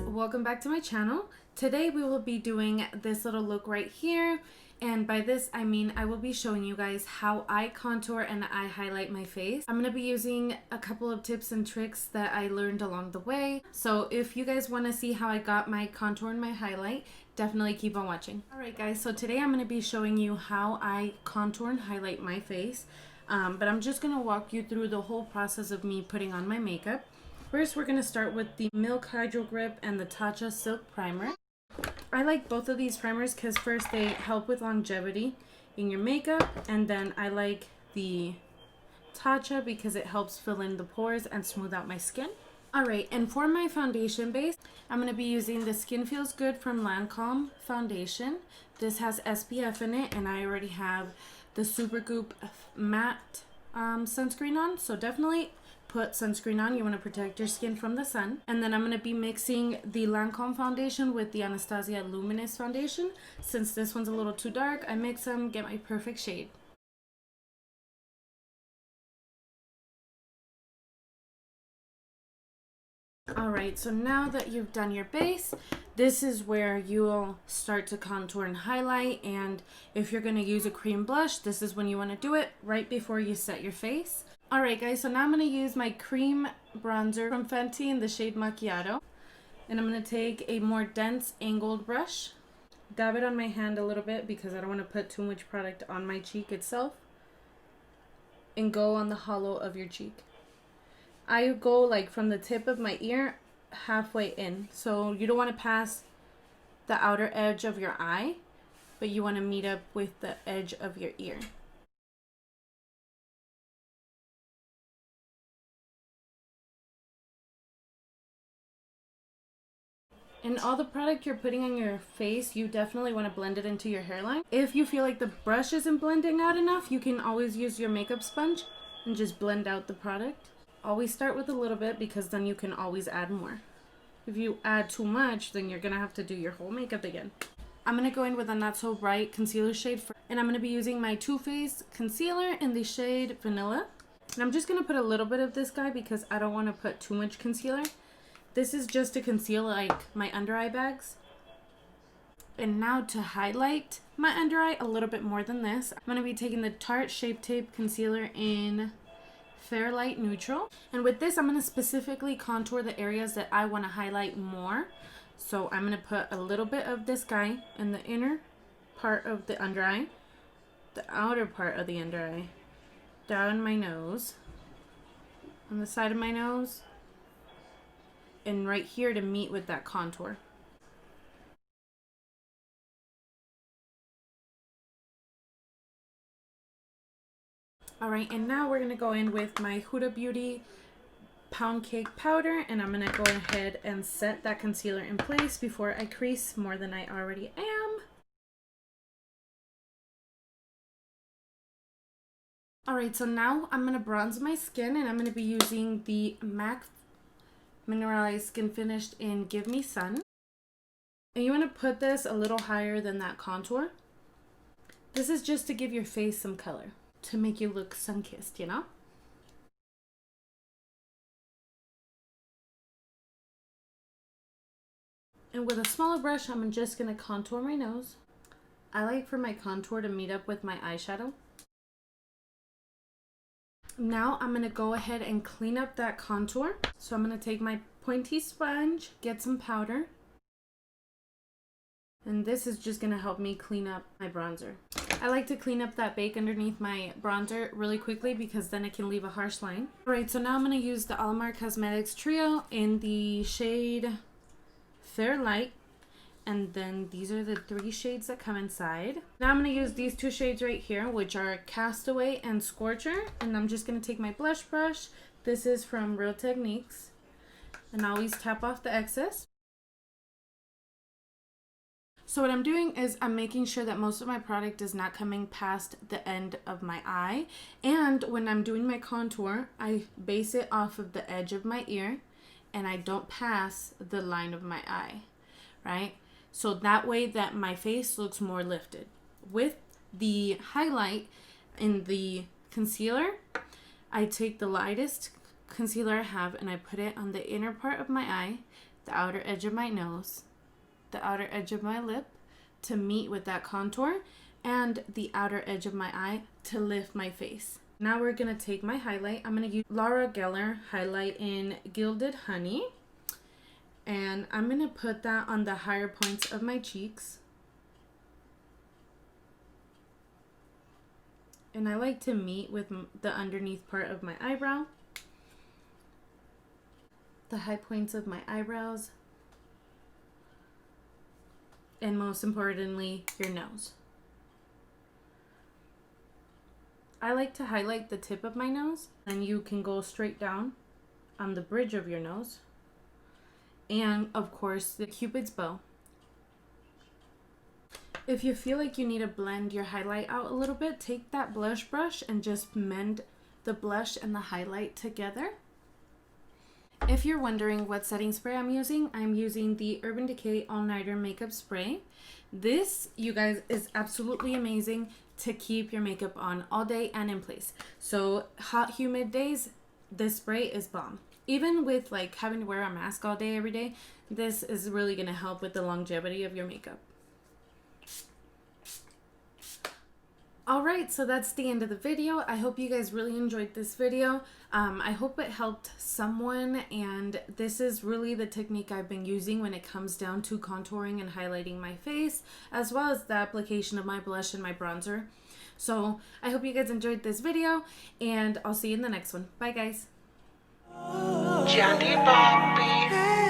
Welcome back to my channel. Today we will be doing this little look right here, and by this I mean I will be showing you guys how I contour and I highlight my face. I'm going to be using a couple of tips and tricks that I learned along the way, so if you guys want to see how I got my contour and my highlight, definitely keep on watching. Alright guys, so today I'm going to be showing you how I contour and highlight my face, but I'm just going to walk you through the whole process of me putting on my makeup. First, we're going to start with the Milk Hydro Grip and the Tatcha Silk Primer. I like both of these primers because first they help with longevity in your makeup, and then I like the Tatcha because it helps fill in the pores and smooth out my skin. Alright, and for my foundation base, I'm going to be using the Skin Feels Good from Lancome foundation. This has SPF in it, and I already have the Supergoop matte sunscreen on, so definitely put sunscreen on. You want to protect your skin from the sun. And then I'm going to be mixing the Lancome foundation with the Anastasia Luminous foundation. Since this one's a little too dark, I mix them, get my perfect shade. Alright, so now that you've done your base, this is where you'll start to contour and highlight, and if you're going to use a cream blush, this is when you want to do it, right before you set your face. Alright guys, so now I'm going to use my cream bronzer from Fenty in the shade Macchiato. And I'm going to take a more dense angled brush, dab it on my hand a little bit because I don't want to put too much product on my cheek itself, and go on the hollow of your cheek. I go like from the tip of my ear halfway in, so you don't want to pass the outer edge of your eye, but you want to meet up with the edge of your ear. And all the product you're putting on your face, you definitely want to blend it into your hairline. If you feel like the brush isn't blending out enough, you can always use your makeup sponge and just blend out the product. Always start with a little bit because then you can always add more. If you add too much, then you're going to have to do your whole makeup again. I'm going to go in with a not so bright concealer shade and I'm going to be using my Too Faced concealer in the shade Vanilla. And I'm just going to put a little bit of this guy because I don't want to put too much concealer. This is just to conceal like my under eye bags. And now to highlight my under eye a little bit more than this, I'm going to be taking the Tarte Shape Tape Concealer in Fair Light Neutral. And with this, I'm going to specifically contour the areas that I want to highlight more. So I'm going to put a little bit of this guy in the inner part of the under eye, the outer part of the under eye, down my nose, on the side of my nose, and right here to meet with that contour. Alright, and now we're going to go in with my Huda Beauty Pound Cake Powder, and I'm going to go ahead and set that concealer in place before I crease more than I already am. Alright, so now I'm going to bronze my skin, and I'm going to be using the MAC Mineralized Skin Finished in Give Me Sun. And you want to put this a little higher than that contour. This is just to give your face some color, to make you look sun-kissed, you know? And with a smaller brush, I'm just going to contour my nose. I like for my contour to meet up with my eyeshadow. Now I'm going to go ahead and clean up that contour. So I'm going to take my pointy sponge, get some powder. And this is just going to help me clean up my bronzer. I like to clean up that bake underneath my bronzer really quickly because then it can leave a harsh line. Alright, so now I'm going to use the Alamar Cosmetics Trio in the shade Fair Light. And then these are the 3 shades that come inside. Now I'm going to use these 2 shades right here, which are Castaway and Scorcher. And I'm just going to take my blush brush. This is from Real Techniques. And always tap off the excess. So what I'm doing is I'm making sure that most of my product is not coming past the end of my eye. And when I'm doing my contour, I base it off of the edge of my ear. And I don't pass the line of my eye, right? So that way that my face looks more lifted. With the highlight, in the concealer, I take the lightest concealer I have and I put it on the inner part of my eye, the outer edge of my nose, the outer edge of my lip to meet with that contour, and the outer edge of my eye to lift my face. Now we're going to take my highlight. I'm going to use Laura Geller highlight in Gilded Honey. And I'm going to put that on the higher points of my cheeks. And I like to meet with the underneath part of my eyebrow, the high points of my eyebrows, and most importantly, your nose. I like to highlight the tip of my nose, and you can go straight down on the bridge of your nose. And of course, the Cupid's bow. If you feel like you need to blend your highlight out a little bit, take that blush brush and just mend the blush and the highlight together. If you're wondering what setting spray I'm using the Urban Decay All Nighter Makeup Spray. This, you guys, is absolutely amazing to keep your makeup on all day and in place. So hot, humid days, this spray is bomb. Even with like having to wear a mask all day, every day, this is really going to help with the longevity of your makeup. Alright, so that's the end of the video. I hope you guys really enjoyed this video. I hope it helped someone, and this is really the technique I've been using when it comes down to contouring and highlighting my face, as well as the application of my blush and my bronzer. So I hope you guys enjoyed this video, and I'll see you in the next one. Bye guys. Johnny Bobby.